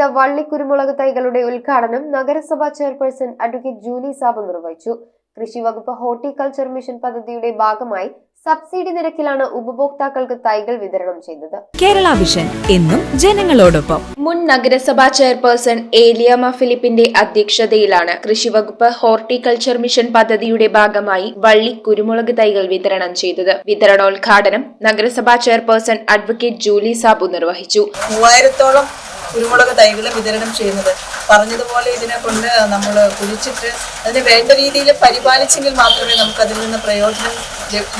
ചെയ്ത വള്ളിക്കുരുമുളക് തൈകളുടെ ഉദ്ഘാടനം നഗരസഭാ ചെയർപേഴ്സൺ അഡ്വക്കേറ്റ് ജൂലി സാബു നിർവഹിച്ചു. കൃഷി വകുപ്പ് ഹോർട്ടിക്കൾച്ചർ മിഷൻ പദ്ധതിയുടെ ഭാഗമായി സബ്സിഡി നിരക്കിലാണ് ഉപഭോക്താക്കൾക്ക് തൈകൾ വിതരണം ചെയ്തത്. കേരള വിഷൻ എന്നും ജനങ്ങളോടൊപ്പം. മുൻ നഗരസഭാ ചെയർപേഴ്സൺ ഏലിയാമ്മ ഫിലിപ്പിന്റെ അധ്യക്ഷതയിലാണ് കൃഷിവകുപ്പ് ഹോർട്ടിക്കൾച്ചർ മിഷൻ പദ്ധതിയുടെ ഭാഗമായി വള്ളി കുരുമുളക് തൈകൾ വിതരണം ചെയ്തത്. വിതരണോദ്ഘാടനം നഗരസഭാ ചെയർപേഴ്സൺ അഡ്വക്കേറ്റ് ജൂലി സാബു നിർവഹിച്ചു. 3000-ഓളം കുരുമുളക് തൈകൾ വിതരണം ചെയ്യുന്നത്. പറഞ്ഞതുപോലെ ഇതിനെ കൊണ്ട് നമ്മൾ കുഴിച്ചിട്ട് അതിന് വേണ്ട രീതിയിൽ പരിപാലിച്ചെങ്കിൽ മാത്രമേ നമുക്ക് അതിൽ നിന്ന് പ്രയോജനം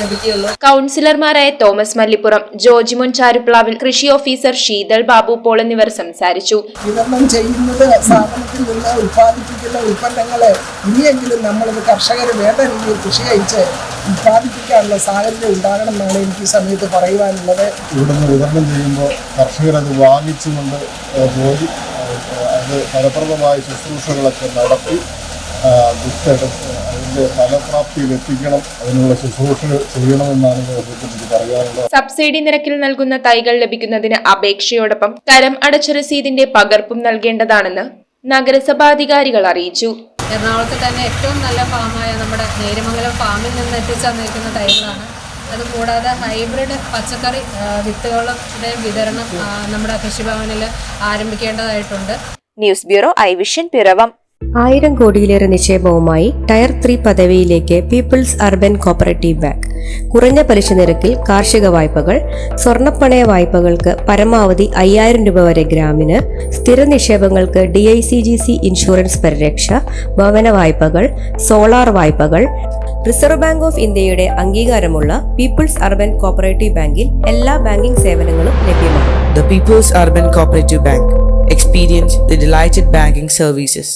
ലഭിക്കുകയുള്ളൂ. കൗൺസിലർമാരായ തോമസ് മല്ലിപ്പുറം, ജോജിമോൻ ചാരുപ്ലാവിൽ, കൃഷി ഓഫീസർ ശീതൾ ബാബു പോൾ എന്നിവർ സംസാരിച്ചു. വിതരണം ചെയ്യുന്നത് സ്ഥാപനത്തിൽ നിന്ന് ഉത്പാദിപ്പിക്കുന്ന ഉൽപ്പന്നങ്ങളെ ഇനിയെങ്കിലും നമ്മളത് കർഷകർ വേണ്ട രീതിയിൽ കൃഷി അയച്ച് ഉത്പാദിപ്പിക്കാനുള്ള സാഹചര്യം ഉണ്ടാകണമെന്നാണ് എനിക്ക് ഈ സമയത്ത് പറയുവാനുള്ളത്. ഇവിടുന്ന് വിതരണം ചെയ്യുമ്പോൾ കർഷകരത് വാങ്ങിച്ചുകൊണ്ട് പോയി അത് ഫലപ്രദമായ ശുശ്രൂഷകളൊക്കെ നടത്തി അതിന്റെ ഫലപ്രാപ്തിയിൽ എത്തിക്കണം, അതിനുള്ള ശുശ്രൂഷകൾ ചെയ്യണമെന്നാണ് എനിക്ക് പറയാനുള്ളത്. സബ്സിഡി നിരക്കിൽ നൽകുന്ന തൈകൾ ലഭിക്കുന്നതിന് അപേക്ഷയോടൊപ്പം കരം അടച്ച രസീതിന്റെ പകർപ്പും നൽകേണ്ടതാണെന്ന് നഗരസഭാധികാരികൾ അറിയിച്ചു. എറണാകുളത്ത് തന്നെ ഏറ്റവും നല്ല ഫാമായ നമ്മുടെ നേര്യമംഗലം ഫാമിൽ നിന്ന് എത്തിച്ചേർന്നിരിക്കുന്ന തൈകളാണ്. അതുകൂടാതെ ഹൈബ്രിഡ് പച്ചക്കറി വിത്തുകളുടെ വിതരണം നമ്മുടെ കൃഷിഭവനിൽ ആരംഭിക്കേണ്ടതായിട്ടുണ്ട്. News bureau I vision Piravom. 1000 കോടിയിലേറെ നിക്ഷേപവുമായി ടയർ 3 പദവിയിലേക്ക് പീപ്പിൾസ് അർബൻ കോപ്പറേറ്റീവ് ബാങ്ക്. കുറഞ്ഞ പലിശ നിരക്കിൽ കാർഷിക വായ്പകൾ, സ്വർണ്ണപ്പണയ വായ്പകൾക്ക് പരമാവധി 5000 രൂപ വരെ ഗ്രാമിന്, സ്ഥിര നിക്ഷേപങ്ങൾക്ക് DICGC ഇൻഷുറൻസ് പരിരക്ഷ, ഭവന വായ്പകൾ, സോളാർ വായ്പകൾ. റിസർവ് ബാങ്ക് ഓഫ് ഇന്ത്യയുടെ അംഗീകാരമുള്ള പീപ്പിൾസ് അർബൻ കോപ്പറേറ്റീവ് ബാങ്കിൽ എല്ലാ ബാങ്കിംഗ് സേവനങ്ങളും ലഭ്യമാണ്. The People's Urban Cooperative Bank. Experience the delighted banking services.